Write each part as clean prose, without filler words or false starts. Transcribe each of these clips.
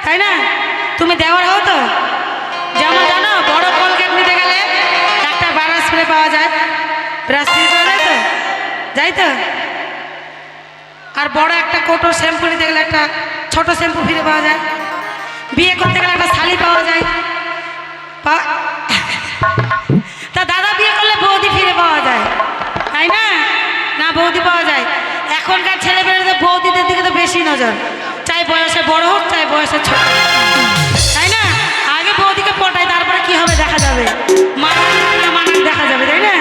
তাই না? তুমি দেওয়ার হও তো। যেমন জানো বড় কলগেট নিতে গেলে একটা ব্রাশ ফিরে পাওয়া যায়, ব্রাশ ফিরে পাওয়া যায় তো, যাই তো। আর বড় একটা কোটো শ্যাম্পু নিতে গেলে একটা ছোট শ্যাম্পু ফিরে পাওয়া যায়। বিয়ে করতে গেলে একটা শালি পাওয়া যায়। তা দাদা বিয়ে করলে বৌদি ফিরে পাওয়া যায়, তাই না? না, বৌদি পাওয়া যায়। এখনকার ছেলেমেয়েদের বৌদিদের দিকে তো বেশি নজর, চাই বয়সে বড় হোক চাই বয়সে ছোট, তাই না? আগে বৌদিকে পটায়, তারপরে কি হবে দেখা যাবে, মানান দেখা যাবে, তাই না?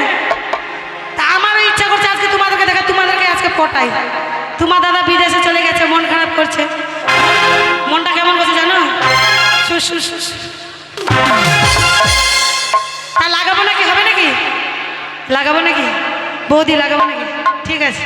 তা আমারও ইচ্ছা করছে আজকে তোমাদেরকে দেখা, তোমাদেরকে আজকে পটাই। তোমার দাদা বিদেশে চলে গেছে, মন খারাপ করছে। মনটা কেমন করছে জানো? তা লাগাবো নাকি, হবে নাকি? লাগাবো নাকি বৌদি, লাগাবো নাকি? ঠিক আছে।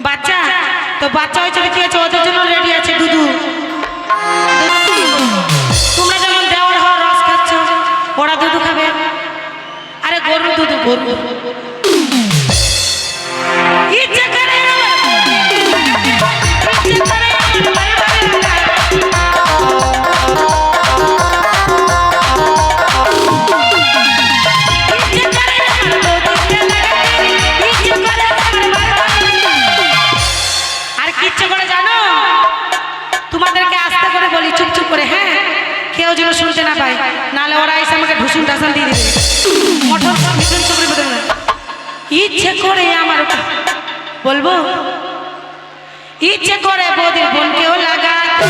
বাচ্চা তো বাচ্চা হয়েছে, কি হয়েছে, ওদের জন্য রেডি আছে দুধু। তোমরা যেমন দেওয়ার হওয়ার রস খাচ্ছ, ওরা দুধু খাবে। আরে গরু দুধু, গরু ইচ্ছে করে কেউ যেন শুনতে না পায়, নাহলে ওরা এসে আমাকে ঢুসুন ঢাসান দিয়ে দেবে। মঠর ভীষণ চুপড়ে বলতে না, ইচ্ছে করে আমার বলবো, ইচ্ছে করে বৌদির বোনকেও লাগাতে